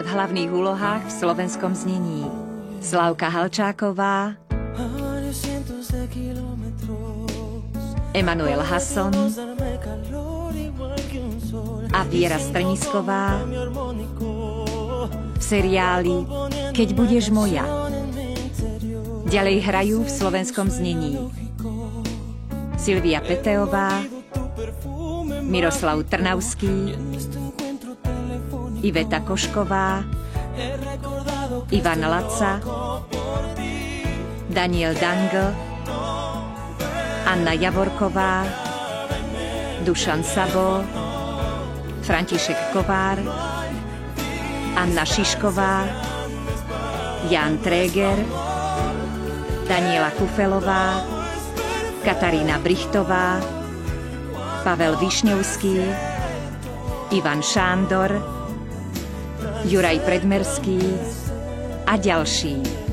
v hlavných úlohách v slovenskom znení Slavka Halčáková, Emanuel Hasson a Viera Strnisková v seriáli Keď budeš moja. Ďalej hrajú v slovenskom znení Silvia Peteová, Miroslav Trnavský, Iveta Košková, Ivan Laca, Daniel Dangl, Anna Javorková, Dušan Sabo, František Kovár, Anna Šišková, Jan Tréger, Daniela Kufelová, Katarína Brichtová, Pavel Višňovský, Ivan Šándor, Juraj Predmerský a ďalší.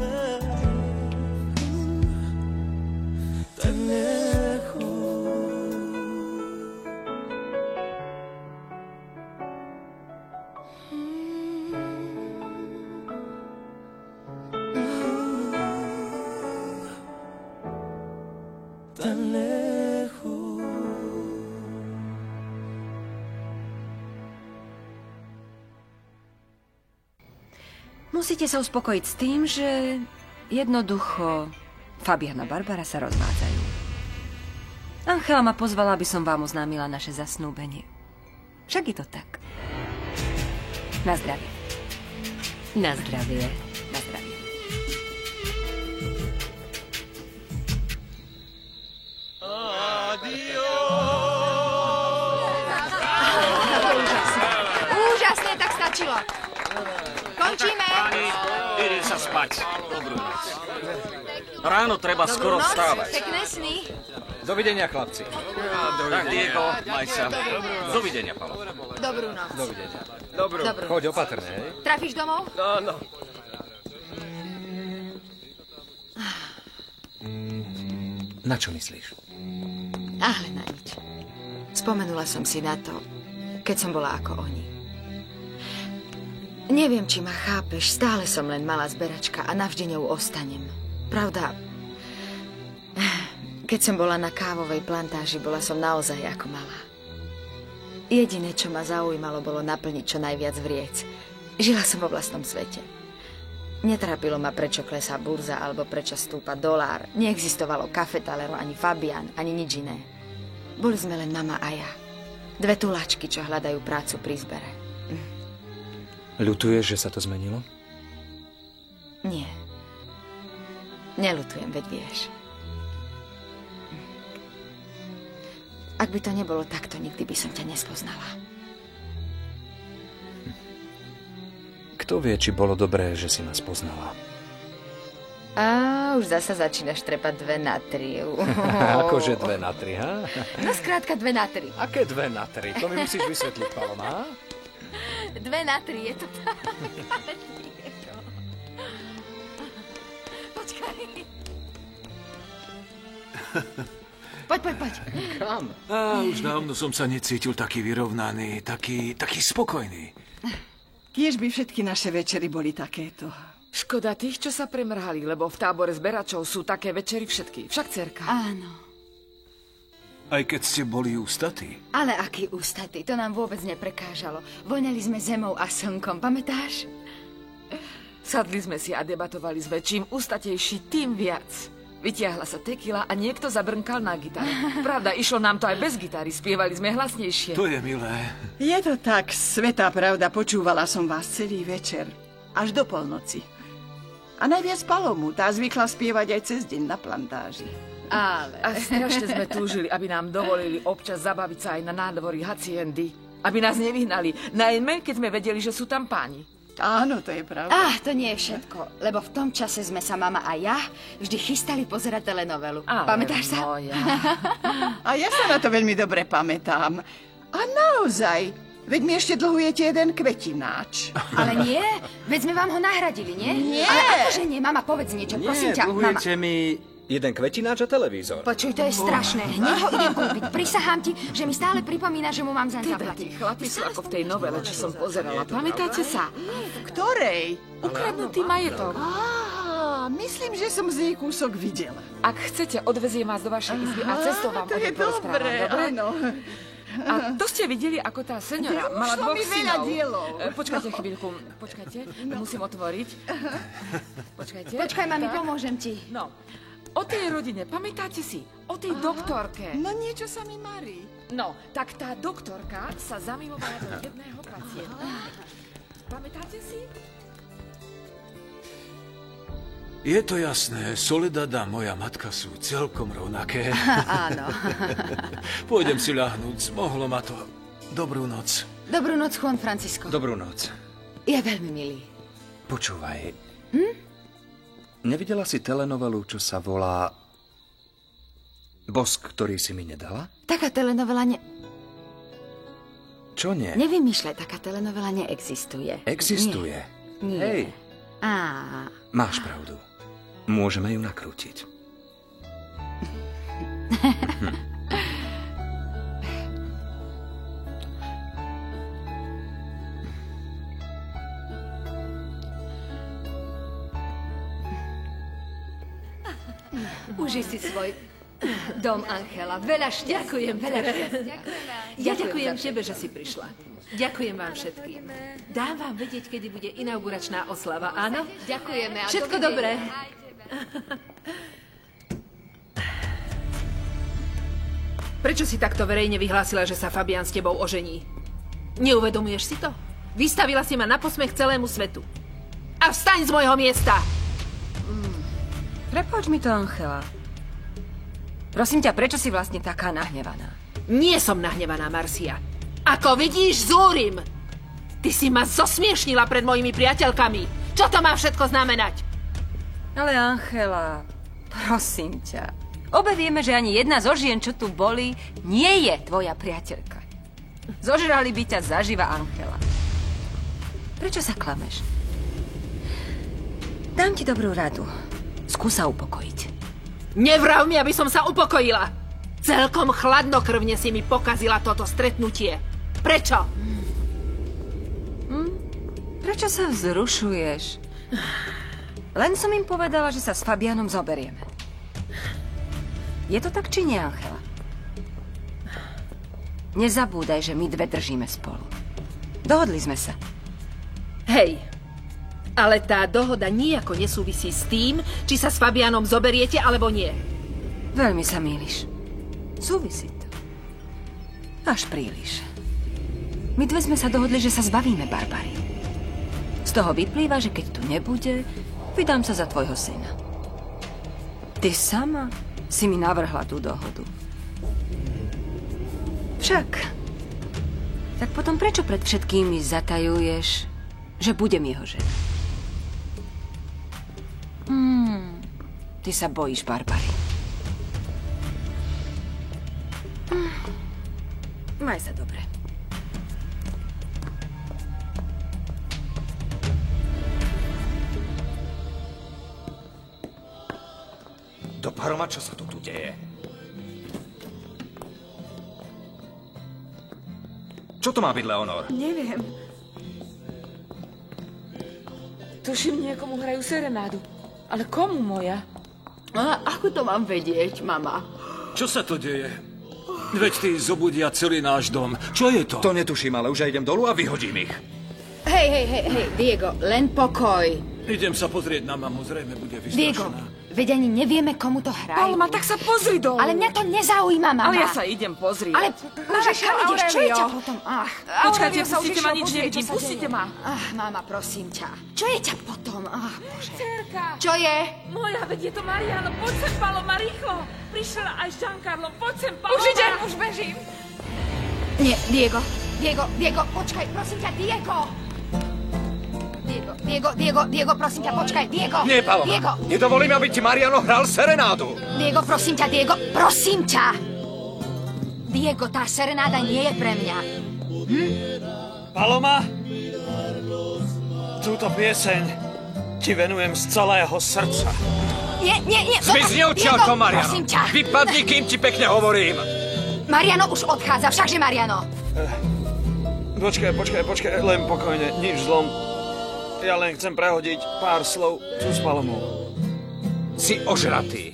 Musíte sa uspokojiť s tým, že jednoducho Fabián a Barbara sa rozvádzajú. Angela ma pozvala, aby som vám oznámila naše zasnúbenie. Však je to tak. Na zdravie. Na zdravie. Na zdravie. Úžasne, tak stačilo. Končíme. Pani, ide sa spať. Dobrú noc. Ráno treba skoro vstávať. Pekné sny. Dovidenia, chlapci. Tak, Diego, maj sa. Dovidenia, Paolo. Dobrú noc. Dovidenia. Dobrú. Choď opatrne, hej? Trafíš domov? Áno. Na čo myslíš? Ale na nič. Spomenula som si na to, keď som bola ako oni. Neviem, či ma chápeš, stále som len malá zberačka a navždy ňou ostanem. Pravda, keď som bola na kávovej plantáži, bola som naozaj ako malá. Jediné, čo ma zaujímalo, bolo naplniť čo najviac vriec. Žila som vo vlastnom svete. Netrápilo ma, prečo klesá burza alebo prečo stúpa dolár. Neexistovalo Café Talero, ani Fabián, ani nič iné. Boli sme len mama a ja. Dve tuláčky, čo hľadajú prácu pri zbere. Ľutuješ, že sa to zmenilo? Nie. Neľutujem, veď vieš. Ak by to nebolo takto, nikdy by som ťa nespoznala. Kto vie, či bolo dobré, že si ma spoznala? Už zasa začínaš trepať 2 na 3. Akože 2 na 3, ha? No skrátka 2 na 3. Aké 2 na 3? To mi musíš vysvetliť, Paloma. 2 na 3, je to tak. Počkaj. Poď. Kam? Už dávno som sa necítil taký vyrovnaný, taký spokojný. Kiež by všetky naše večery boli takéto. Škoda tých, čo sa premrhali, lebo v tábore zberačov sú také večery všetky. Však, dcerka? Áno. Aj keď ste boli ústatí. Ale aký ústatý, to nám vôbec neprekážalo. Voňali sme zemou a slnkom, pamätáš? Sadli sme si a debatovali s väčším ústatejší, tým viac. Vytiahla sa tekila a niekto zabrnkal na gitare. Pravda, išlo nám to aj bez gitary, spievali sme hlasnejšie. To je milé. Je to tak, svätá pravda, počúvala som vás celý večer. Až do polnoci. A najviac Palomu, tá zvykla spievať aj cez deň na plantáži. Ale... A strašne sme túžili, aby nám dovolili občas zabaviť sa aj na nádvorí haciendy. Aby nás nevyhnali, najmä keď sme vedeli, že sú tam páni. Áno, to je pravda. To nie je všetko, lebo v tom čase sme sa mama a ja vždy chystali pozerať telenovelu. Pamätáš sa? Moja. A ja sa na to veľmi dobre pamätám. A naozaj, veď mi ešte dlhujete jeden kvetináč. Ale nie, veď sme vám ho nahradili, nie? Nie. Ale akože nie, mama, povedz niečo, prosím ťa, mama. Dlhujete mi Jeden kvetináč a televízor. Počuj, to je strašné. Hneď ho idem kúpiť. Prisahám ti, že mi stále pripomína, že mu mám zaň Teda zaplatiť. tí chlapi sú ako v tej novele, čo som pozerala. Pamätáte sa? Ktorej? Ukradnutý majetok. Myslím, že som z nej kúsok videla. Ak chcete, odveziem vás do vašej izby a cestou vám To o je tom porozprávam, dobré, dobre? áno. A to ste videli, ako tá seňora mala Ušlo dvoch mi veľa synov. dielov. Počkajte chvíľku, počkajte, musím otvoriť. Počkajte. Počkaj, mami, pomôžem ti. No, o tej rodine, pamätáte si? O tej doktorke. No niečo sa mi marí. No, tak tá doktorka sa zamilovala do jedného pacienta. Pamätáte si? Je to jasné, Soledad a moja matka sú celkom rovnaké. Áno. Pôjdem si ľahnúť, mohlo ma to. Dobrú noc. Dobrú noc, Juan Francisco. Dobrú noc. Je veľmi milý. Počúvaj. Nevidela si telenovelu, čo sa volá Bosk, ktorý si mi nedala? Taká telenovela Čo nie? Nevymýšľaj, taká telenovela neexistuje. Existuje. Nie. Hej, Á, máš pravdu. Môžeme ju nakrútiť. Užij si svoj dom, Angela. Veľa šťastia. Ďakujem, veľa šťastia. Ja ďakujem tebe, že si prišla. Ďakujem vám všetkým. Dám vám vedieť, kedy bude inauguračná oslava, áno? ďakujeme. a Všetko dovidenia. dobré. Prečo si takto verejne vyhlásila, že sa Fabián s tebou ožení? Neuvedomuješ si to? Vystavila si ma na posmech celému svetu. A vstaň z môjho miesta! Prepáč mi to, Angela. Prosím ťa, prečo si vlastne taká nahnevaná? Nie som nahnevaná, Marcia. Ako vidíš, zúrim! Ty si ma zosmiešnila pred mojimi priateľkami. Čo to má všetko znamenať? Ale Angela, prosím ťa. Obe vieme, že ani jedna zo žien, čo tu boli, nie je tvoja priateľka. Zožrali by ťa zaživa, Angela. Prečo sa klameš? Dám ti dobrú radu. Skús sa upokojiť. Nevrav mi, aby som sa upokojila. Celkom chladnokrvne si mi pokazila toto stretnutie. Prečo? Prečo sa vzrušuješ? Len som im povedala, že sa s Fabianom zoberieme. Je to tak, či nie, Angela? Nezabúdaj, že my dve držíme spolu. Dohodli sme sa. Hej, ale tá dohoda nijako nesúvisí s tým, či sa s Fabianom zoberiete, alebo nie. Veľmi sa mýliš. Súvisí to. Až príliš. My dve sme sa dohodli, že sa zbavíme Barbary. Z toho vyplýva, že keď tu nebude, vydám sa za tvojho syna. Ty sama si mi navrhla tú dohodu. Však. Tak potom prečo pred všetkými zatajuješ, že budem jeho žena? Ty sa bojíš Barbary. Maj sa dobre. Do paroma, čo sa tu deje? Čo to má byť, Leonor? Neviem. Tuším, niekomu hrajú serenádu. Ale komu, moja? A ako to mám vedieť, mama? Čo sa to deje? Veď tí zobudia celý náš dom. Čo je to? To netuším, ale už ja idem dolu a vyhodím ich. Hej, Diego, len pokoj. Idem sa pozrieť na mamu, zrejme bude Diego, vystrašená. veď ani nevieme, komu to hrajú. Palma, tak sa pozri dolu. Ale mňa to nezaujíma, mama. Ale ja sa idem pozrieť. Ale, mama, kam ideš? Čo je ťa potom? Počkajte, Aurelio sa už pustite ma, išiel nič pozrieť, nevidím. čo sa Pustite deje. ma. Mama, prosím ťa. Čo je ťa potom? Bože. Cerka. Čo je? Moja, veď je to Mariano. Poď sem, Paloma, rýchlo. Prišiel aj s Giancarlo. Poď sem, Paloma. Už idem, už bežím. Nie, Diego, počkaj, prosím ťa, Diego, prosím ťa, počkaj, Diego. Nie, Paloma. Diego, Nedovolím, aby ti Mariano hral serenádu. Diego, prosím ťa, prosím ťa. Diego, tá serenáda nie je pre mňa. Paloma, túto pieseň ti venujem z celého srdca. Nie. Zmizni odtiaľto, Mariano. Prosím ťa. Vypadni, kým ti pekne hovorím. Mariano už odchádza, všakže Mariano. Počkaj, len pokojne, nič zlom. Ja len chcem prehodiť pár slov tu s Palomou. Si ožratý.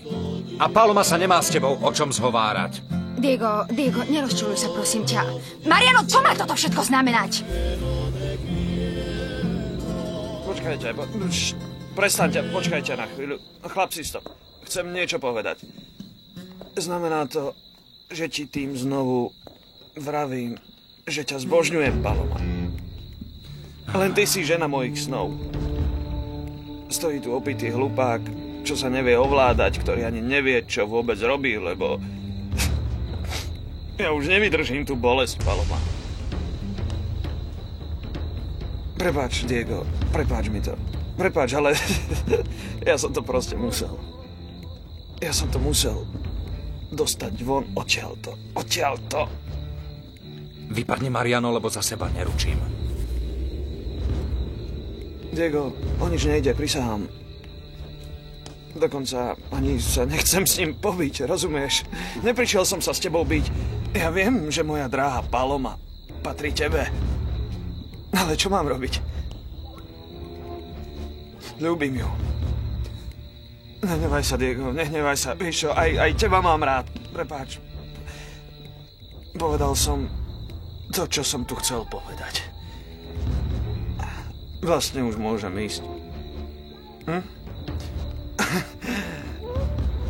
A Paloma sa nemá s tebou o čom zhovárať. Diego, nerozčuluj sa, prosím ťa. Mariano, čo má toto všetko znamenať? Počkajte, prestaňte, počkajte na chvíľu. Chlapci, stop. Chcem niečo povedať. Znamená to, že ti tým znovu vravím, že ťa zbožňujem, Paloma. Len ty si žena mojich snov. Stojí tu opitý hlupák, čo sa nevie ovládať, ktorý ani nevie, čo vôbec robí, lebo... Ja už nevydržím tú bolesť, Paloma. Prepáč, Diego, prepáč mi to. Prepáč, ale ja som to proste musel. Ja som to musel dostať von odtiaľto. Vypadni, Mariano, lebo za seba neručím. Diego, o nič nejde, prisahám. Dokonca ani sa nechcem s ním pobiť, rozumieš? Neprišiel som sa s tebou byť. Ja viem, že moja dráha Paloma patrí tebe. Ale čo mám robiť? Ľúbim ju. Nehnevaj sa, Diego, nehnevaj sa. Víš čo, aj teba mám rád. Prepáč. Povedal som to, čo som tu chcel povedať. Vlastne už môžem ísť.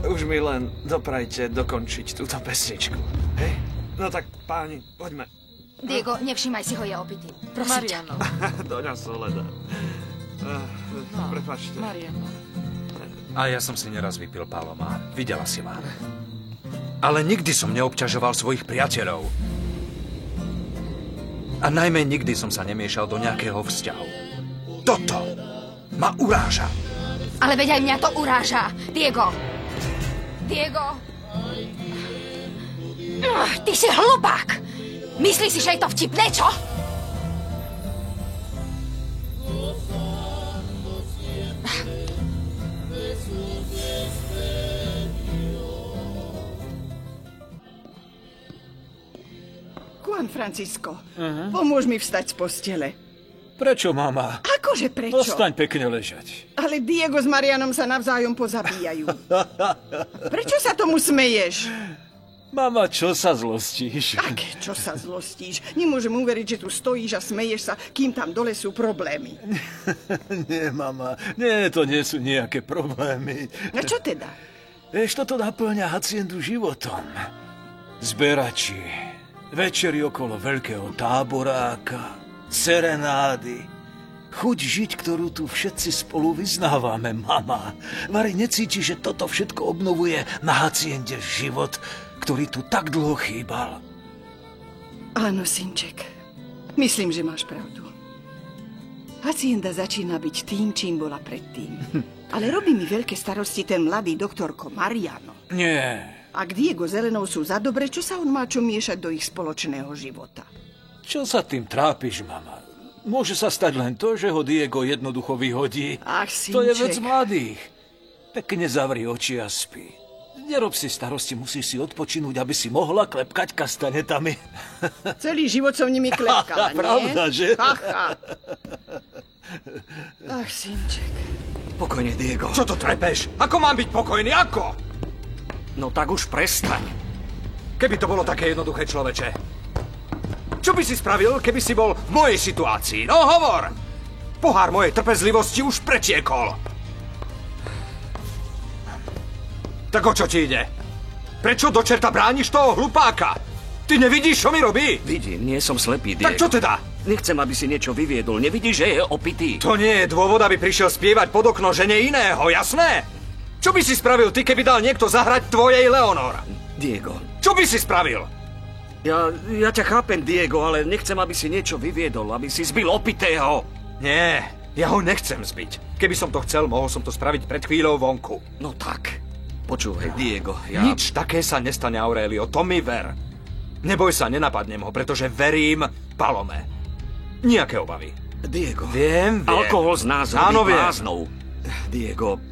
Už mi len doprajte dokončiť túto pesničku. Hej? No tak, páni, poďme. Diego, nevšímaj si ho, je opitý. Prosím ťa. Mariano. Doňa Soleda. Prepáčte. Mariano. A ja som si neraz vypil, Paloma. Videla si ma. Ale nikdy som neobťažoval svojich priateľov. A najmä nikdy som sa nemiešal do nejakého vzťahu. Toto ma uráža. Ale veď aj mňa to uráža. Diego. Ty si hlupák. Myslíš si, že je to vtipné, čo? Juan Francisco, pomôž mi vstať z postele. Prečo, mama? Akože prečo? Ostaň pekne ležať. Ale Diego s Marianom sa navzájom pozabíjajú. Prečo sa tomu smeješ? Mama, čo sa zlostíš? Aké, čo sa zlostíš? Nemôžem uveriť, že tu stojíš a smeješ sa, kým tam dole sú problémy. Nie, mama, nie, to nie sú nejaké problémy. A čo teda? Vieš, toto naplňa haciendu životom. Zberači, večery okolo veľkého táboráka, serenády, chuť žiť, ktorú tu všetci spolu vyznávame, mama. Vari necíti, že toto všetko obnovuje na haciende život, ktorý tu tak dlho chýbal. Áno, synček. Myslím, že máš pravdu. Hacienda začína byť tým, čím bola predtým. Ale robí mi veľké starosti ten mladý doktorko Mariano. Nie. Ak Diego s Elenou sú za dobre, čo sa on má čo miešať do ich spoločného života? Čo sa tým trápiš, mama? Môže sa stať len to, že ho Diego jednoducho vyhodí. Ach, synček. To je vec mladých. Pekne zavri oči a spí. Nerob si starosti, musíš si odpočinúť, aby si mohla klepkať kastanetami. Celý život som nimi klepkala, nie? Pravda, že? Ach, synček. Pokojne, Diego. Čo to trepeš? Ako mám byť pokojný? Ako? No tak už prestaň. Keby to bolo také jednoduché, človeče. Čo by si spravil, keby si bol v mojej situácii? No hovor! Pohár mojej trpezlivosti už pretiekol. Tak o čo ti ide? Prečo do čerta brániš toho hlupáka? Ty nevidíš, čo mi robí? Vidím, nie som slepý, Diego. Tak čo teda? Nechcem, aby si niečo vyviedol. Nevidíš, že je opitý? To nie je dôvod, aby prišiel spievať pod okno žene iného, jasné? Čo by si spravil ty, keby dal niekto zahrať tvojej Leonor? Diego. Čo by si spravil? Ja ťa chápem, Diego, ale nechcem, aby si niečo vyviedol, aby si zbil opitého. Nie, ja ho nechcem zbiť. Keby som to chcel, mohol som to spraviť pred chvíľou vonku. No tak, počúvaj, Diego, ja... Nič také sa nestane, Aurelio, to mi ver. Neboj sa, nenapadnem ho, pretože verím Palome. Nijaké obavy. Diego. Viem. Alkohol z nás robí bláznou. Diego,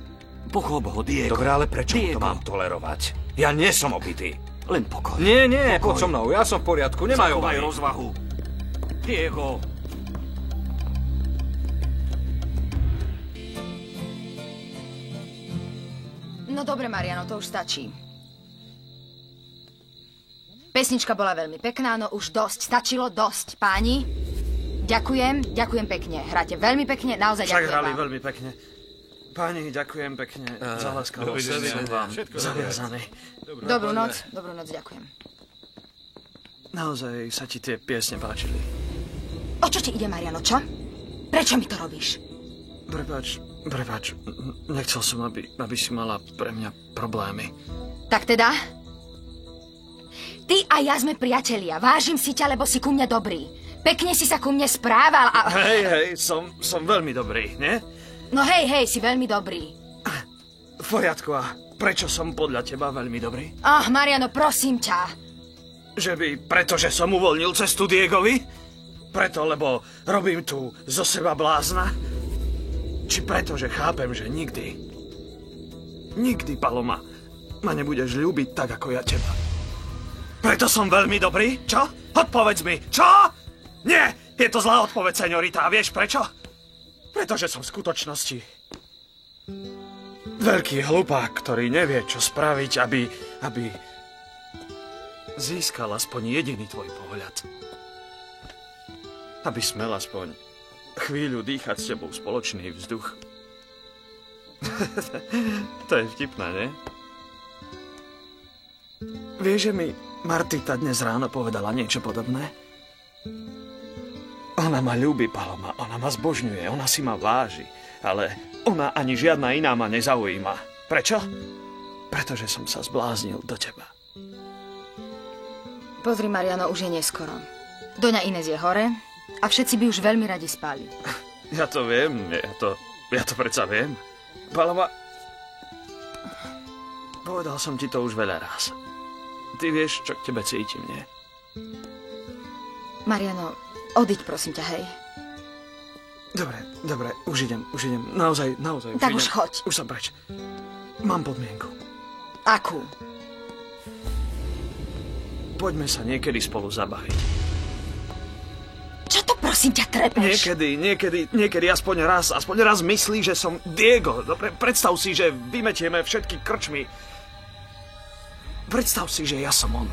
Pochop ho, Diego. Dobre, ale prečo to Diego. mám tolerovať? Ja nie som opitý. Len pokoj. Nie, Pokoj. poď so mnou, ja som v poriadku, nemaj Zachovaj obavy. rozvahu. Diego. No dobre, Mariano, to už stačí. Pesnička bola veľmi pekná, no už dosť. Stačilo dosť. Páni, ďakujem pekne. Hráte veľmi pekne, naozaj Však ďakujem hrali vám. veľmi pekne. Páni, ďakujem pekne za láskavosť. Som vám zaviazaný. Dobrú noc, ďakujem. Naozaj sa ti tie piesne páčili. O čo ti ide, Mariano, čo? Prečo mi to robíš? Prepáč. Nechcel som, aby si mala pre mňa problémy. Tak teda? Ty a ja sme priatelia. Vážim si ťa, lebo si ku mne dobrý. Pekne si sa ku mne správal a... Hej, som veľmi dobrý, nie? No hej, si veľmi dobrý. V poriadku, a prečo som podľa teba veľmi dobrý? Mariano, prosím ťa. Pretože som uvoľnil cestu Diegovi? Preto, lebo robím tu zo seba blázna? Či preto, že chápem, že nikdy, Paloma, ma nebudeš ľúbiť tak, ako ja teba? Preto som veľmi dobrý? Čo? Odpovedz mi, čo? Nie, je to zlá odpoveď, señorita. A vieš prečo? Pretože som v skutočnosti veľký hlupák, ktorý nevie, čo spraviť, aby získal aspoň jediný tvoj pohľad. Aby smel aspoň chvíľu dýchať s tebou spoločný vzduch. To je vtipné, nie? Vieš, že mi Martita dnes ráno povedala niečo podobné? Ona ma ľúbi, Paloma, ona ma zbožňuje, ona si ma váži, ale ona ani žiadna iná ma nezaujíma. Prečo? Pretože som sa zbláznil do teba. Pozri, Mariano, už je neskoro. Doňa Inés je hore a všetci by už veľmi radi spali. Ja to viem, ja to predsa viem. Paloma, povedal som ti to už veľa raz. Ty vieš, čo k tebe cítim, nie? Mariano, odiď, prosím ťa, hej. Dobre, už idem. Naozaj už tak idem. už choď. Už som preč. Mám podmienku. Akú? Poďme sa niekedy spolu zabaviť. Čo to, prosím ťa, trepeš? Niekedy aspoň raz myslí, že som Diego. Dobre, predstav si, že vymetieme všetky krčmy. Predstav si, že ja som on.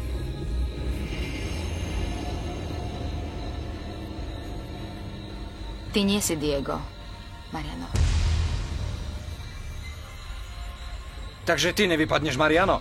Ty nie si Diego, Mariano. Takže ty nevypadneš, Mariano?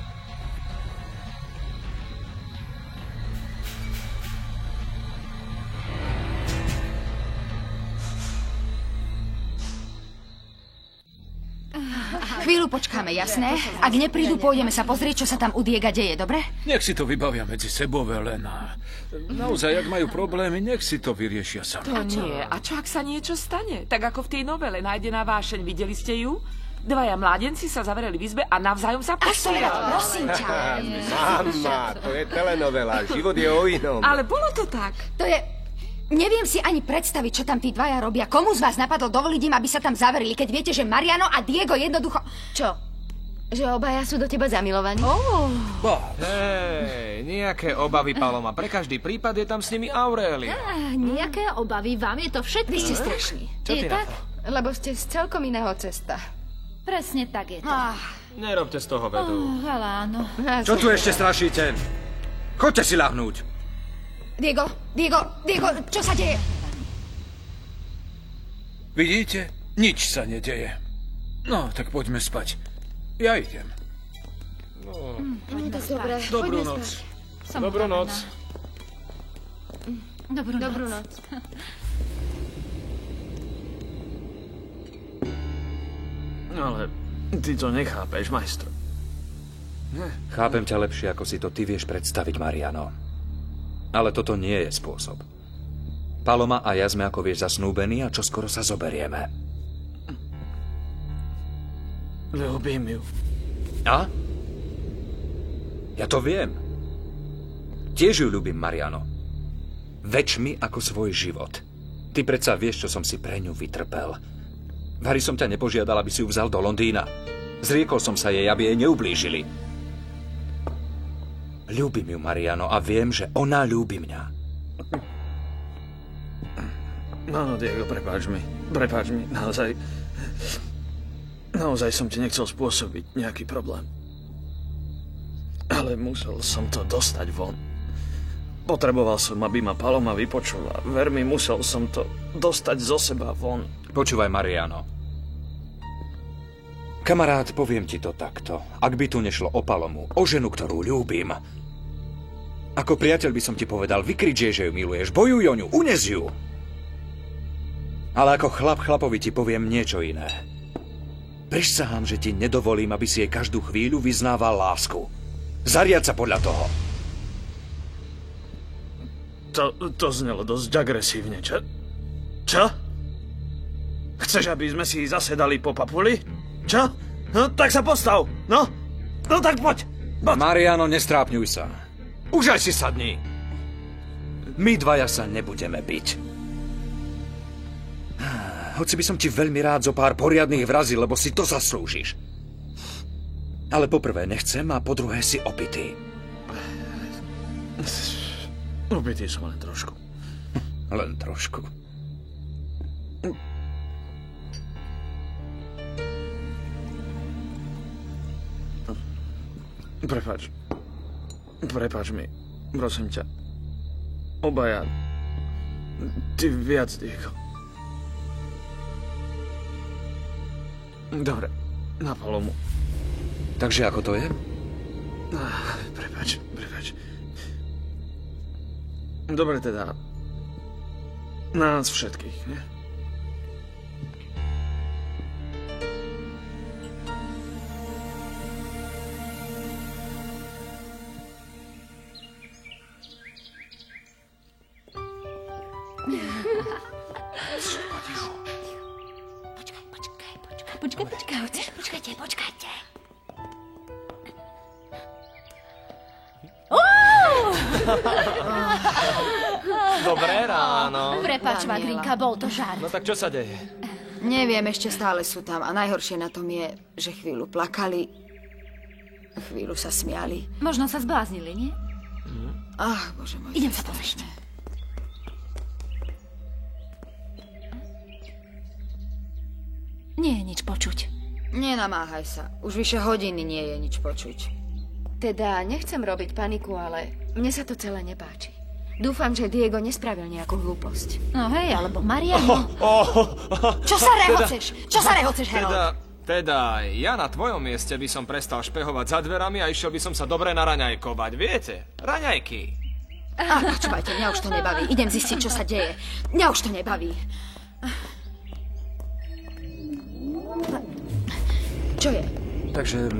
Chvíľu počkáme, jasné? Ak neprídu, pôjdeme sa pozrieť, čo sa tam u Diega deje, dobre? Nech si to vybavia medzi sebou, Elena. Naozaj, ak majú problémy, nech si to vyriešia sami. To nie. A čo, ak sa niečo stane? Tak ako v tej novele Nájdená vášeň, videli ste ju? Dvaja mládenci sa zavreli v izbe a navzájom sa postrieľali. Prosím ťa. Mama, to je telenovela, život je o inom. Ale bolo to tak. To je... Neviem si ani predstaviť, čo tam tí dvaja robia. Komu z vás napadlo dovoliť im, aby sa tam zaverili, keď viete, že Mariano a Diego jednoducho... Čo? Že obaja sú do teba zamilovaní? Hej, nejaké obavy, Paloma. Pre každý prípad je tam s nimi Aurélia. Nejaké obavy, vám je to všetko. Vy ste strašní. Čo ty na to? Lebo ste z celkom iného cesta. Presne tak je to. Nerobte z toho vedu. Ale áno. Čo tu ešte strašíte? Choďte si ľahnúť. Diego, čo sa deje? Vidíte? Nič sa nedeje. No, tak poďme spať. Ja idem. Poďme spať. Dobrú noc. Dobrú noc. Dobrú noc. No ale ty to nechápeš, majstro. Chápem ťa lepšie, ako si to ty vieš predstaviť, Mariano. Ale toto nie je spôsob. Paloma a ja sme, ako vieš, zasnúbení a čoskoro sa zoberieme. Ľúbim ju. A? Ja to viem. Tiež ju ľúbim, Mariano. Več mi ako svoj život. Ty predsa vieš, čo som si pre ňu vytrpel. Vari som ťa nepožiadal, aby si ju vzal do Londýna. Zriekol som sa jej, aby jej neublížili. Ľúbim ju, Mariano, a viem, že ona ľúbi mňa. No, Diego, prepáč mi, naozaj... Naozaj som ti nechcel spôsobiť nejaký problém. Ale musel som to dostať von. Potreboval som, aby ma Paloma vypočula. Ver mi, musel som to dostať zo seba von. Počúvaj, Mariano. Kamarát, poviem ti to takto. Ak by tu nešlo o Palomu, o ženu, ktorú ľúbim, ako priateľ by som ti povedal, vykrič jej, že ju miluješ, bojuj o ňu, unes ju. Ale ako chlap chlapovi ti poviem niečo iné. Prisahám, že ti nedovolím, aby si jej každú chvíľu vyznával lásku. Zariad sa podľa toho. To znelo dosť agresívne, čo? Čo? Chceš, aby sme si zasedali po papuli? Čo? No, tak sa postav, no? No tak poď. Mariano, nestrápňuj sa. Už aj si sadni. My dvaja sa nebudeme biť. Hoci by som ti veľmi rád zo pár poriadnych vrazil, lebo si to zaslúžiš. Ale poprvé nechcem a po druhé si opitý. Opitý som len trošku. Len trošku. Prepáč mi, prosím ťa. Obaja. Ty viac, Diego. Dobre, na Palomu. Takže ako to je? Prepáč. Dobre teda. Nás všetkých, nie? Počkajte. Dobré ráno. Prepáč, Magrinka, bol to žart. No tak čo sa deje? Neviem, ešte stále sú tam a najhoršie na tom je, že chvíľu plakali, chvíľu sa smiali. Možno sa zbláznili, nie? Ach, Bože môj. Idem sa pozrieť. Nie je nič počuť. Nenamáhaj sa. Už vyše hodiny nie je nič počuť. Teda nechcem robiť paniku, ale mne sa to celé nepáči. Dúfam, že Diego nespravil nejakú hlúposť. No hej, alebo Mariano. Čo sa rehoceš, Harold? Teda, ja na tvojom mieste by som prestal špehovať za dverami a išiel by som sa dobre naraňajkovať, viete? Raňajky. Počúvajte, mňa už to nebaví. Idem zistiť, čo sa deje. Mňa už to nebaví. Čo je? Takže...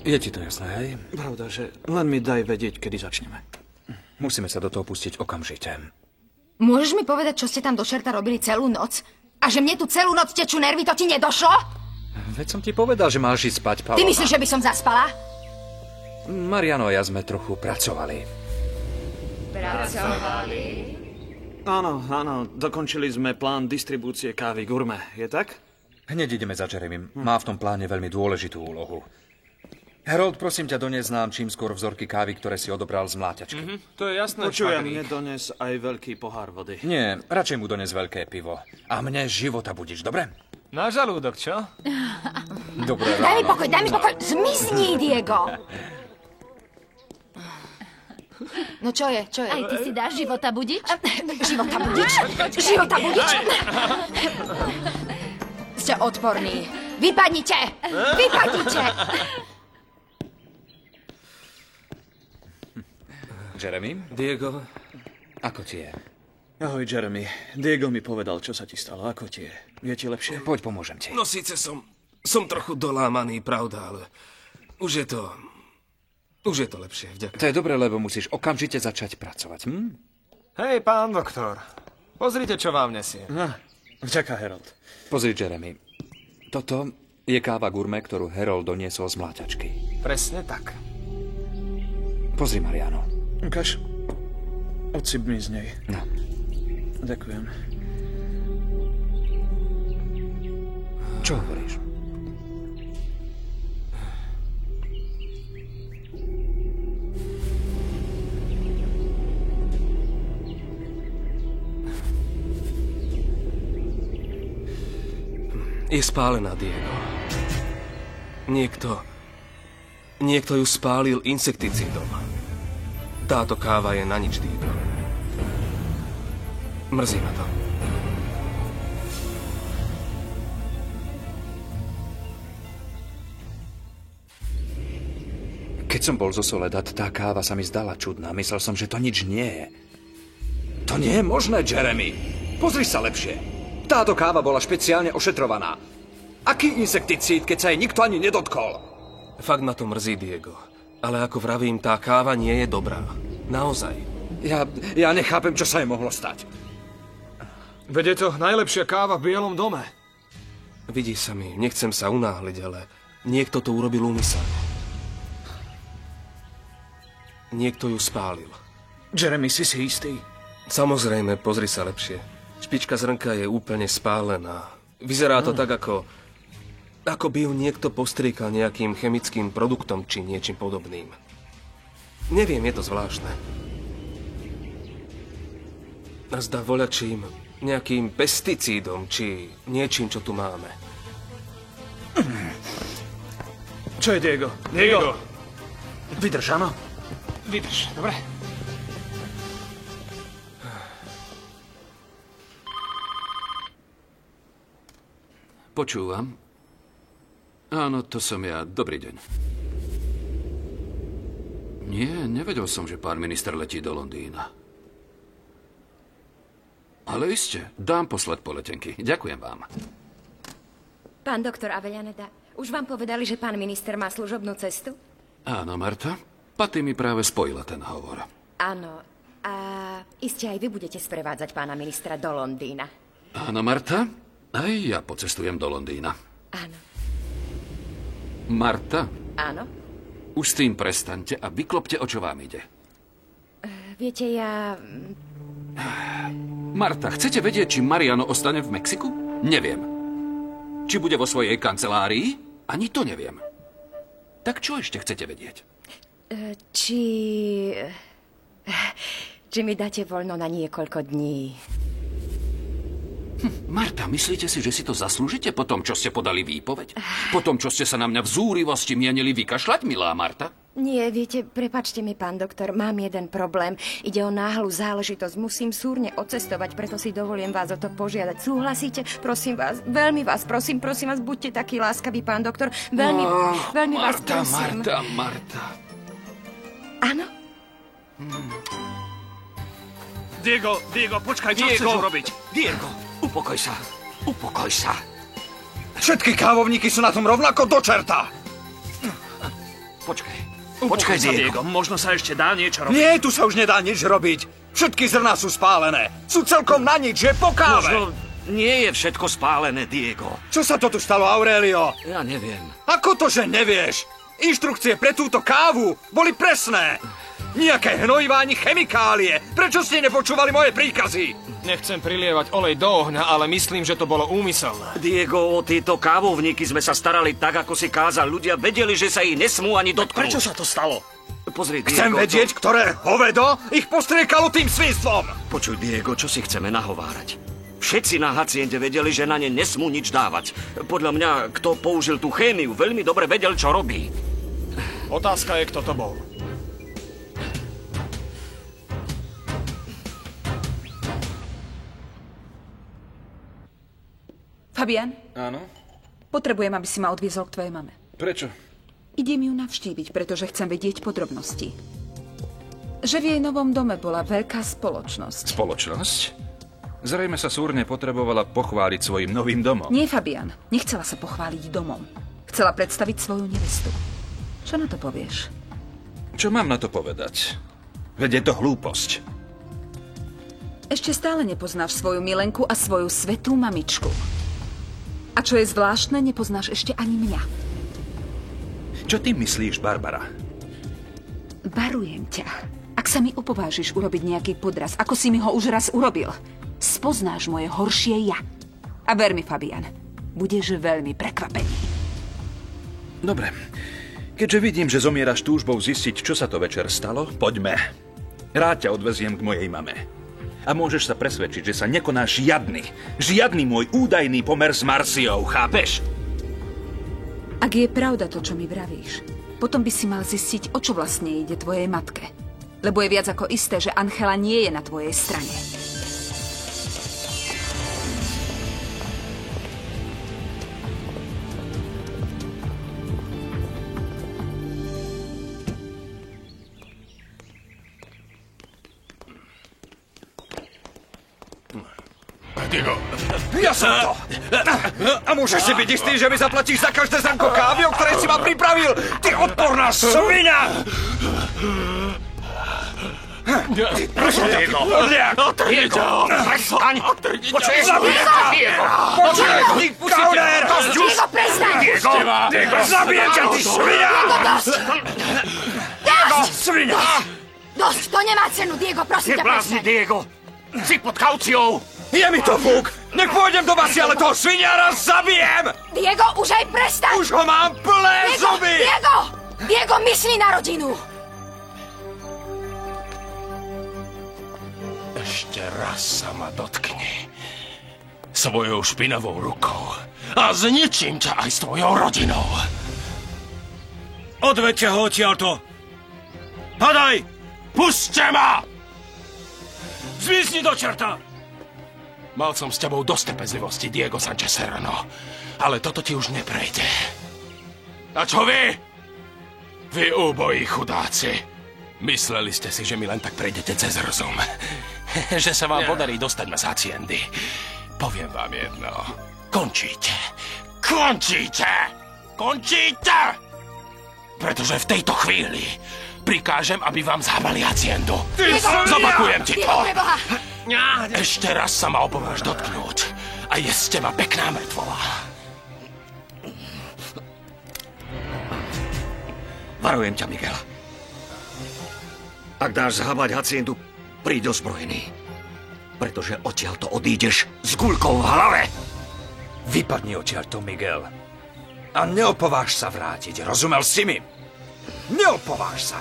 je ti to jasné, hej? Pravda, že len mi daj vedieť, kedy začneme. Musíme sa do toho pustiť okamžite. Môžeš mi povedať, čo ste tam do čerta robili celú noc? A že mne tu celú noc tečú nervy, to ti nedošlo? Veď som ti povedal, že máš ísť spať, Paloma. Ty myslíš, že by som zaspala? Mariano a ja sme trochu pracovali. Áno, dokončili sme plán distribúcie kávy Gourmet, je tak? Hneď ideme za Jeremym. Má v tom pláne veľmi dôležitú úlohu. Harold, prosím ťa, dones nám čím skôr vzorky kávy, ktoré si odobral z mláťačky. To je jasné. Počujem, mne dones aj veľký pohár vody. Nie, radšej mu dones veľké pivo. A mne života budíš, dobre? Na žalúdok, čo? Dobré ráno. Daj mi pokoj, zmizni, Diego! No čo je? Aj ty si dáš života budič? Života budič? Ste odporní. Vypadnite! Jeremy? Diego? Ako ti je? Ahoj, Jeremy. Diego mi povedal, čo sa ti stalo. Ako ti je? Je ti lepšie? Poď, pomôžem ti. No síce som trochu dolámaný, pravda, ale už je to lepšie, vďaka. To je dobré, lebo musíš okamžite začať pracovať. Hej, pán doktor. Pozrite, čo vám nesiem. Vďaka, Harold. Pozri, Jeremy. Toto je káva Gourmet, ktorú Harold doniesol z mláťačky. Presne tak. Pozri, Mariano. Ukáž. Odsyp mi z nej. No. Ďakujem. Čo hovoríš? Je spálená, Diego. Niekto ju spálil insekticídom. Táto káva je na nič, Diego. Mrzí ma to. Keď som bol zo Soledad, tá káva sa mi zdala čudná. Myslel som, že to nič nie je. To nie je možné, Jeremy. Pozri sa lepšie. Táto káva bola špeciálne ošetrovaná. Aký insekticíd, keď sa jej nikto ani nedotkol? Fakt ma to mrzí, Diego. Ale ako vravím, tá káva nie je dobrá. Naozaj. Ja nechápem, čo sa jej mohlo stať. Veď je to najlepšia káva v Bielom dome. Vidí sa mi, nechcem sa unáhliť, ale niekto to urobil úmyselne. Niekto ju spálil. Jeremy, si istý? Samozrejme, pozri sa lepšie. Špička zrnka je úplne spálená. Vyzerá to tak, ako by ju niekto postriekal nejakým chemickým produktom či niečím podobným. Neviem, je to zvláštne. A zdá voľačím, nejakým pesticídom či niečím, čo tu máme. Čo je, Diego? Diego! Vydrž, áno? Vydrž, dobre? Počúvam. Áno, to som ja. Dobrý deň. Nie, nevedel som, že pán minister letí do Londýna. Ale iste, dám poslať po letenky. Ďakujem vám. Pán doktor Avellaneda, už vám povedali, že pán minister má služobnú cestu? Áno, Marta. Patty mi práve spojila ten hovor. Áno. A iste aj vy budete sprevádzať pána ministra do Londýna. Áno, Marta. Aj ja pocestujem do Londýna. Áno. Marta. Áno. Už s tým prestaňte a vyklopte, o čo vám ide. Viete, ja... Marta, chcete vedieť, či Mariano ostane v Mexiku? Neviem. Či bude vo svojej kancelárii? Ani to neviem. Tak čo ešte chcete vedieť? Či mi dáte voľno na niekoľko dní? Marta, myslíte si, že si to zaslúžite po tom, čo ste podali výpoveď? Po tom, čo ste sa na mňa v zúrivosti mienili vykašľať, milá Marta? Nie, viete, prepáčte mi, pán doktor, mám jeden problém. Ide o náhlu záležitosť. Musím súrne odcestovať, preto si dovolím vás o to požiadať. Súhlasíte? Prosím vás, veľmi vás prosím vás, buďte taký láskavý, pán doktor. Veľmi vás prosím. Marta. Áno? Diego, počkaj, čo chceš urobiť? Diego, upokoj sa. Všetky kávovníky sú na tom rovnako do čerta. Počkaj, Diego. Možno sa ešte dá niečo robiť. Nie, tu sa už nedá nič robiť. Všetky zrná sú spálené. Sú celkom na nič, že po káve. Možno nie je všetko spálené, Diego. Čo sa to tu stalo, Aurelio? Ja neviem. Ako to, že nevieš? Inštrukcie pre túto kávu boli presné. Nijaké hnojivá ani chemikálie. Prečo ste nepočúvali moje príkazy? Nechcem prilievať olej do ohňa, ale myslím, že to bolo úmyselné. Diego, o tieto kávovníky sme sa starali tak, ako si kázal. Ľudia vedeli, že sa ich nesmú ani dotknúť. Prečo sa to stalo? Pozri, Diego... Chcem vedieť, ktoré hovedo ich postriekalo tým svinstvom. Počuj, Diego, čo si chceme nahovárať? Všetci na haciende vedeli, že na ne nesmú nič dávať. Podľa mňa, kto použil tú chémiu, veľmi dobre vedel, čo robí. Otázka je, kto to bol. Fabian? Áno? Potrebujem, aby si ma odviezol k tvojej mame. Prečo? Idem ju navštíviť, pretože chcem vedieť podrobnosti. Že v jej novom dome bola veľká spoločnosť. Spoločnosť? Zrejme sa súrne potrebovala pochváliť svojim novým domom. Nie, Fabian. Nechcela sa pochváliť domom. Chcela predstaviť svoju nevestu. Čo na to povieš? Čo mám na to povedať? Veď je to hlúposť. Ešte stále nepoznáš svoju milenku a svoju svätú mamičku. A čo je zvláštne, nepoznáš ešte ani mňa. Čo ty myslíš, Barbara? Varujem ťa. Ak sa mi opovážiš urobiť nejaký podraz, ako si mi ho už raz urobil, spoznáš moje horšie ja. A ver mi, Fabian, budeš veľmi prekvapený. Dobre. Keďže vidím, že zomieraš túžbou zistiť, čo sa to večer stalo, poďme. Rád ťa odveziem k mojej mame. A môžeš sa presvedčiť, že sa nekoná žiadny môj údajný pomer s Marciou, chápeš? Ak je pravda to, čo mi vravíš, potom by si mal zistiť, o čo vlastne ide tvojej matke. Lebo je viac ako isté, že Angela nie je na tvojej strane. Diego, ja som to! A môžeš si byť istý, že mi zaplatíš za každé zrnko kávy, o ktorej si ma pripravil! Ty odporná sviňa! Prečo, Diego? Diego, prestaň! Počkaj, zabijem ťa! Diego! Počkaj, ty kauner! Diego, prestaň! Diego, zabijem ťa, ty sviňa! Diego, dosť! Diego, sviňa! Dosť, to nemá cenu, Diego, prosím ťa, prestaň! Diego! Si pod kauciou! Je mi to fúk! Nech pôjdem do basy, ale toho sviniara zabijem! Diego, už aj prestaň! Už ho mám plné zuby! Diego, myslí na rodinu! Ešte raz sa ma dotkni svojou špinavou rukou a zničím ťa aj s tvojou rodinou. Odveďte ho odtiaľto! Padaj! Pusťte ma! Zmizni do čerta! Mal som s tebou dosť trpezlivosti, Diego Sanchez Serrano, ale toto ti už neprejde. A čo vy? Vy úbojí chudáci. Mysleli ste si, že mi len tak prejdete cez rozum. Že sa vám podarí dostať ma z haciendy. Poviem vám jedno. Končíte. Končíte! Končíte! Pretože v tejto chvíli prikážem, aby vám zhábali haciendu. Zopakujem ti to. Ešte raz sa ma opováž dotknúť a jeste ma pekná mŕtvola. Varujem ťa, Miguel. Ak dáš zhábať haciendu, príď ozbrojený. Pretože odtiaľto odídeš s guľkou v hlave. Vypadni odtiaľto, Miguel. A neopováž sa vrátiť, rozumel si mi? Neopováž sa.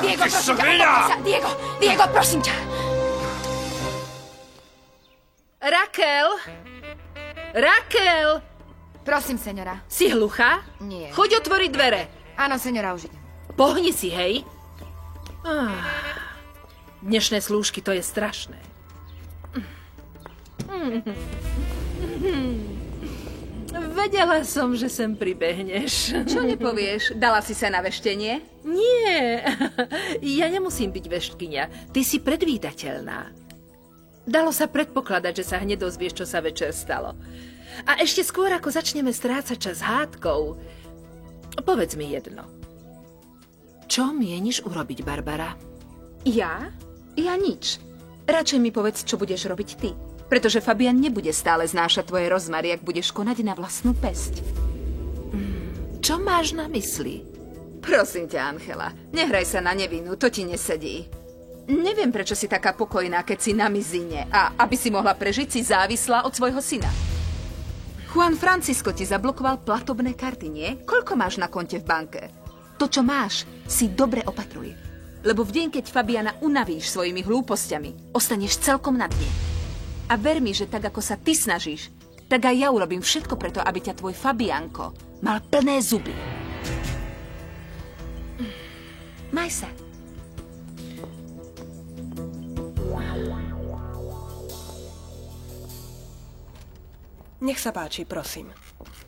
Diego, prosím ťa, Diego, prosím ťa. Raquel! Prosím, seňora. Si hluchá? Nie. Choď otvoriť dvere. Áno, seňora, už idem. Pohni si, hej. Dnešné slúžky, to je strašné. Vedela som, že sem pribehneš. Čo nepovieš? Dala si sa na veštenie? Nie, ja nemusím byť veštkyňa. Ty si predvídateľná. Dalo sa predpokladať, že sa hneď dozvieš, čo sa večer stalo. A ešte skôr, ako začneme strácať čas hádkou, povedz mi jedno. Čo mieniš urobiť, Barbara? Ja? Ja nič. Radšej mi povedz, čo budeš robiť ty. Pretože Fabian nebude stále znášať tvoje rozmary, ak budeš konať na vlastnú päsť. Čo máš na mysli? Prosím ťa, Angela, nehraj sa na nevinu, to ti nesedí. Neviem, prečo si taká pokojná, keď si na mizine a aby si mohla prežiť, si závislá od svojho syna. Juan Francisco ti zablokoval platobné karty, nie? Koľko máš na konte v banke? To, čo máš, si dobre opatruj. Lebo v deň, keď Fabiana unavíš svojimi hlúpostiami, ostaneš celkom na dne. A ver mi, že tak, ako sa ty snažíš, tak aj ja urobím všetko preto, aby ťa tvoj Fabianko mal plné zuby. Maj sa. Nech sa páči, prosím.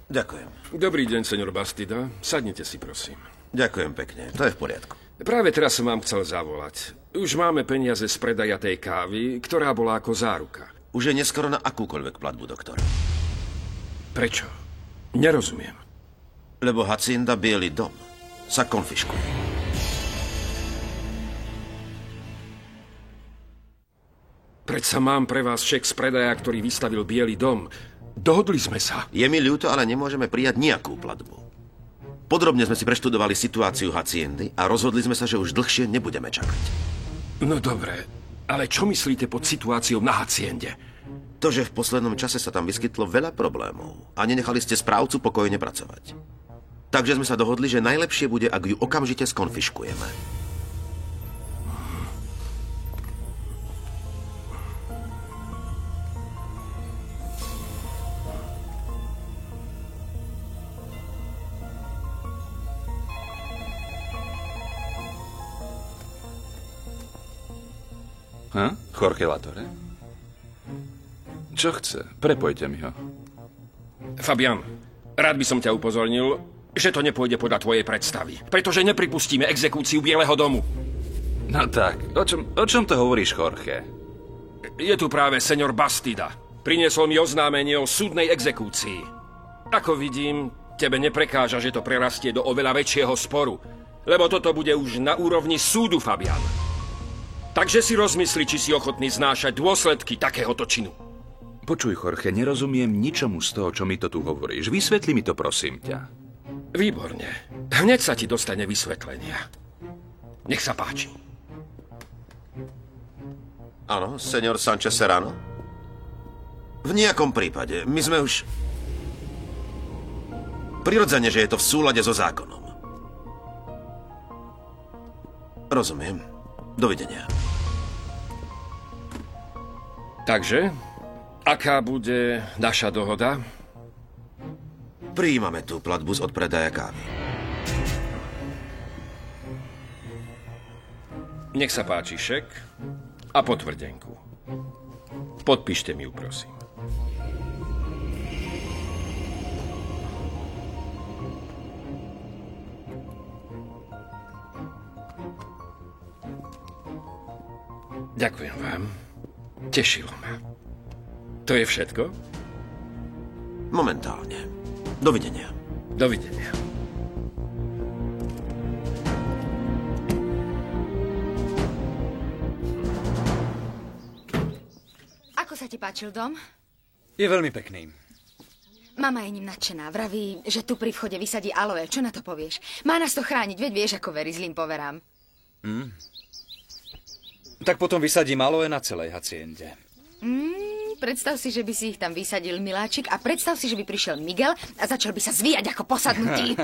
Ďakujem. Dobrý deň, senior Bastida. Sadnite si, prosím. Ďakujem pekne, to je v poriadku. Práve teraz som vám chcel zavolať. Už máme peniaze z predaja tej kávy, ktorá bola ako záruka. Už je neskoro na akúkoľvek platbu, doktor. Prečo? Nerozumiem. Lebo hacienda Bielý dom sa konfiškuje. Predsa mám pre vás šek z predaja, ktorý vystavil Bielý dom. Dohodli sme sa. Je mi ľúto, ale nemôžeme prijať nejakú platbu. Podrobne sme si preštudovali situáciu haciendy a rozhodli sme sa, že už dlhšie nebudeme čakať. No dobre, ale čo myslíte pod situáciou na haciende? To, že v poslednom čase sa tam vyskytlo veľa problémov a nenechali ste správcu pokojne pracovať. Takže sme sa dohodli, že najlepšie bude, ak ju okamžite skonfiškujeme. Jorge Latore? Čo chce? Prepojte mi ho. Fabian, rád by som ťa upozornil, že to nepôjde podľa tvojej predstavy. Pretože nepripustíme exekúciu Bieleho domu. No tak, o čom to hovoríš, Jorge? Je tu práve senior Bastida. Priniesol mi oznámenie o súdnej exekúcii. Ako vidím, tebe neprekáža, že to prerastie do oveľa väčšieho sporu. Lebo toto bude už na úrovni súdu, Fabian. Takže si rozmysli, či si ochotný znášať dôsledky takéhoto činu. Počuj, Jorge, nerozumiem ničomu z toho, čo mi to tu hovoríš. Vysvetli mi to, prosím ťa. Výborne. Hneď sa ti dostane vysvetlenia. Nech sa páči. Áno, senior Sanchez Serrano? V nejakom prípade. My sme už... Prirodzene, že je to v súlade so zákonom. Rozumiem. Dovidenia. Takže, aká bude naša dohoda? Prijímame tú platbu z odpredaja kávy. Nech sa páči šek a potvrdenku. Podpíšte mi ju, prosím. Ďakujem vám. Tešilo ma. To je všetko? Momentálne. Dovidenia. Dovidenia. Ako sa ti páčil dom? Je veľmi pekný. Mama je ním nadšená. Vraví, že tu pri vchode vysadí aloe. Čo na to povieš? Má nás to chrániť, veď vieš, ako verí zlým poverám. Tak potom vysadím aloe na celej haciende. Predstav si, že by si ich tam vysadil, miláčik, a predstav si, že by prišiel Miguel a začal by sa zvíjať ako posadnutý.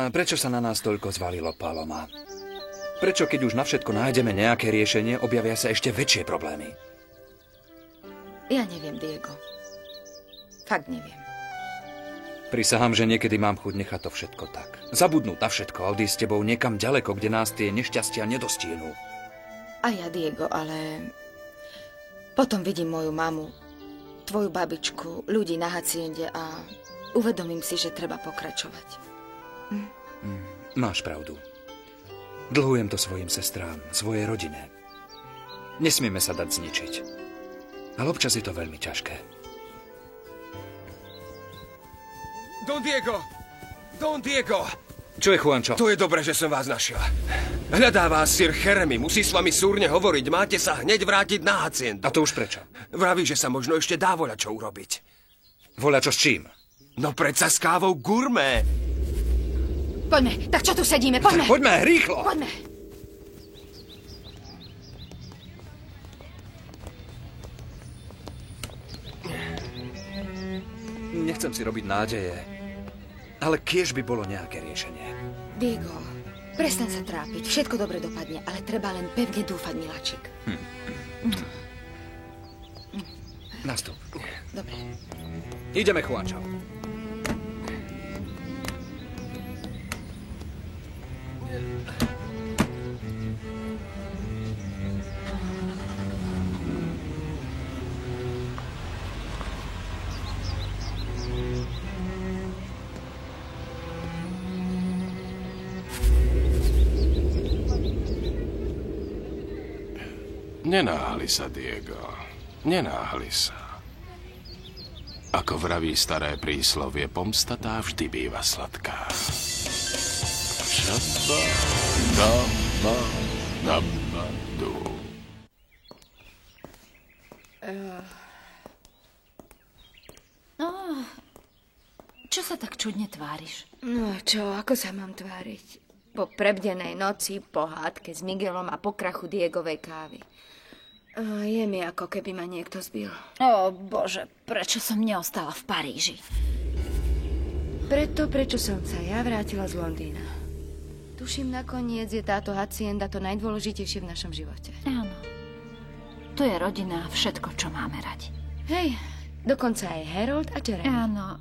Prečo sa na nás toľko zvalilo, Paloma? Prečo, keď už na všetko nájdeme nejaké riešenie, objavia sa ešte väčšie problémy? Ja neviem, Diego. Fakt neviem. Prisahám, že niekedy mám chuť nechať to všetko tak. Zabudnúť na všetko a odísť s tebou niekam ďaleko, kde nás tie nešťastia nedostihnú. A ja, Diego, ale... Potom vidím moju mamu, tvoju babičku, ľudí na haciende a uvedomím si, že treba pokračovať. Máš pravdu. Dlhujem to svojim sestrám, svojej rodine. Nesmieme sa dať zničiť. Ale občas je to veľmi ťažké. Don Diego! Don Diego! Čo je, Juancho? To je dobré, že som vás našiel. Hľadá vás Sir Jeremy, musí s vami súrne hovoriť. Máte sa hneď vrátiť na haciendu. A to už prečo? Vraví, že sa možno ešte dá voľačo urobiť. Voľačo s čím? No predsa s kávou gourmet. Poďme, tak čo tu sedíme? Poďme! Poďme, rýchlo! Poďme! Nechcem si robiť nádeje, ale kiež by bolo nejaké riešenie. Diego, prestaň sa trápiť. Všetko dobre dopadne, ale treba len pevne dúfať, miláčik. Nastup. Dobre. Ideme, Juancho. Nenáhli sa, Diego. Nenáhli sa. Ako vraví staré príslovie, pomsta tá vždy býva sladká. Šaba, dama, namadu. Čo sa tak čudne tváriš? No čo, ako sa mám tváriť? Po prebdenej noci, po hádke s Miguelom a po krachu Diegovej kávy. Je mi ako keby ma niekto zbil. Ó, Bože, prečo som neostala v Paríži? Prečo som sa ja vrátila z Londýna. Tuším, nakoniec je táto hacienda to najdôležitejšie v našom živote. Áno. Tu je rodina a všetko, čo máme radi. Hej, dokonca aj Harold a Jeremy. Áno.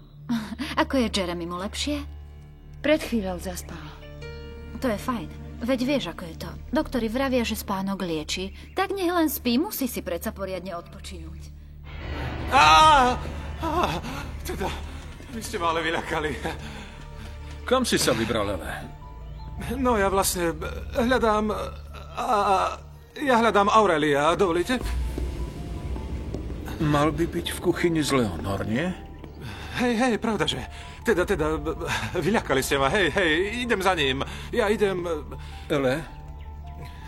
Ako je Jeremy, mu lepšie? Pred chvíľou zaspal. To je fajn. Veď vieš, ako je to. Doktori vravia, že spánok lieči. Tak nech len spí, musí si predsa poriadne odpočinúť. Teda, vy ste ma ale vyľakali. Kam si sa vybral, Ele? No, ja vlastne hľadám... Ja hľadám Aurelia, dovolíte? Mal by byť v kuchyni z Leonor, nie? Hej, pravda, že... Teda, vyľakali ste ma, hej, idem za ním. Ja idem... Ele,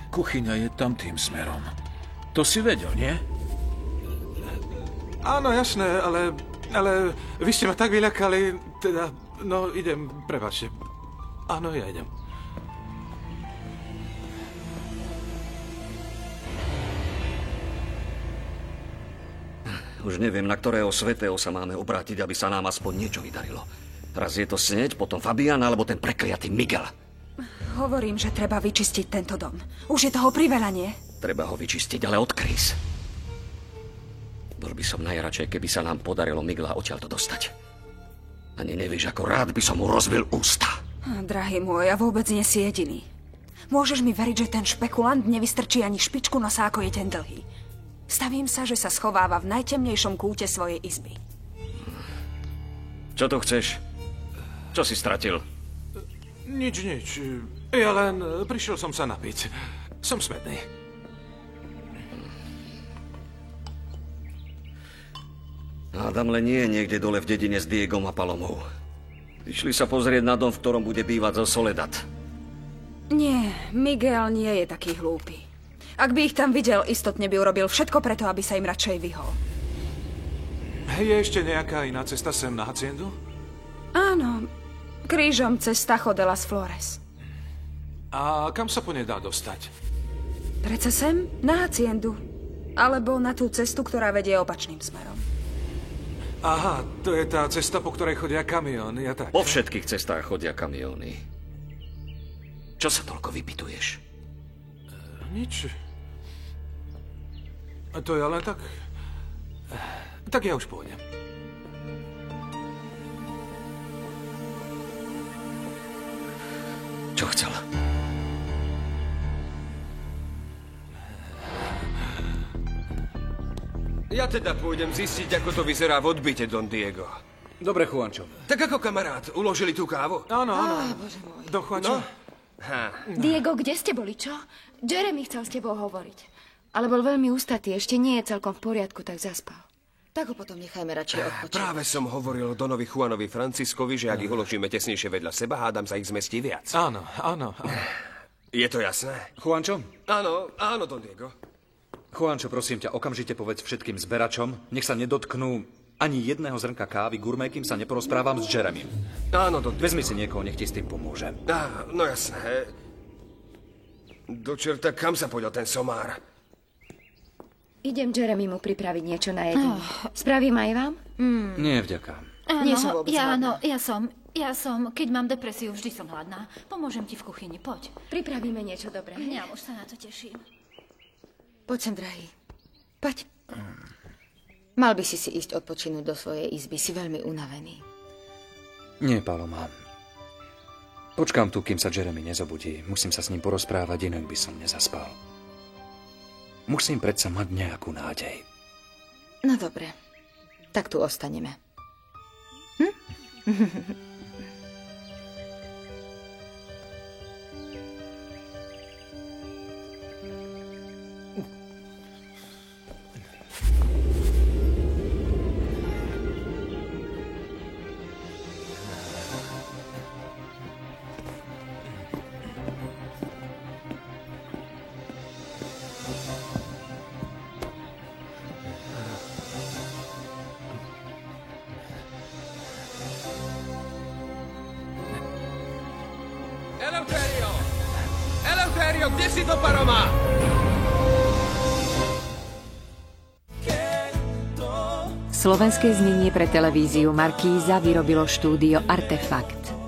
kuchyňa je tam tým smerom. To si vedel, nie? Áno, jasné, ale vy ste ma tak vyľakali, teda, no, idem, prepáčte. Áno, ja idem. Už neviem, na ktorého svätého sa máme obrátiť, aby sa nám aspoň niečo vydarilo. Raz je to sneď, potom Fabián, alebo ten prekliatý Miguel. Hovorím, že treba vyčistiť tento dom. Už je toho priveľa, nie? Treba ho vyčistiť, ale od kríz. Bol by som najradšej, keby sa nám podarilo Miguela odtiaľto dostať. Ani nevieš, ako rád by som mu rozbil ústa. Drahý môj, ja vôbec nie si jediný. Môžeš mi veriť, že ten špekulant nevystrčí ani špičku nosa, ako je ten dlhý. Stavím sa, že sa schováva v najtemnejšom kúte svojej izby. Čo tu chceš? Čo si stratil? Nič. Ja len prišiel som sa napiť. Som smedný. Hádam len nie je niekde dole v dedine s Diegom a Palomou. Išli sa pozrieť na dom, v ktorom bude bývať zo Soledad. Nie, Miguel nie je taký hlúpy. Ak by ich tam videl, istotne by urobil všetko preto, aby sa im radšej vyhol. Je ešte nejaká iná cesta sem na haciendu? Áno, krížom cez Tajo de las Flores. A kam sa po nej dá dostať? Prečo sem? Na haciendu. Alebo na tú cestu, ktorá vedie opačným smerom. Aha, to je tá cesta, po ktorej chodia kamióny a tak. Po všetkých cestách chodia kamióny. Čo sa toľko vypytuješ? Nič. A to je len tak... Tak ja už pôjdem. Čo chcel? Ja teda pôjdem zistiť, ako to vyzerá v odbyte, Don Diego. Dobre, Juancho. Tak ako kamarát, uložili tú kávu? Áno. Don Juancho? No? Diego, kde ste boli, čo? Jeremy chcel s tebou hovoriť. Ale bol veľmi ústatý, ešte nie je celkom v poriadku, tak zaspal. Tak ho potom nechajme radšej odpočiť. Práve som hovoril Donovi Juanovi Franciskovi, že ak ich uložíme tesnejšie vedľa seba, hádam sa ich zmestí viac. Áno. Je to jasné? Juancho? Áno, Don Diego. Juancho, prosím ťa, okamžite povedz všetkým zberačom, nech sa nedotknú ani jedného zrnka kávy gurmé, kým sa neporozprávam s Jeremym. Áno, Don Diego. Vezmi si niekoho, nech ti s tým pomôže. No jasné. Do čerta, kam sa podiel ten somár? Idem Jeremymu pripraviť niečo na jedenie. Spravím aj vám? Nie, vďaka. Nie som vôbec hladná. Ja som, keď mám depresiu, vždy som hladná. Pomôžem ti v kuchyni, poď. Pripravíme niečo dobré. Ja už sa na to teším. Poď sem, drahý. Poď. Mal by si ísť odpočinúť do svojej izby. Si veľmi unavený. Nie, Paloma. Počkám tu, kým sa Jeremy nezobudí. Musím sa s ním porozprávať, inak by som nezaspal. Musím predsa mať nejakú nádej. No dobre. Tak tu ostaneme. Eleuterio, kde si to, Paloma? Slovenské znenie pre televíziu Markíza vyrobilo štúdio Artefakt.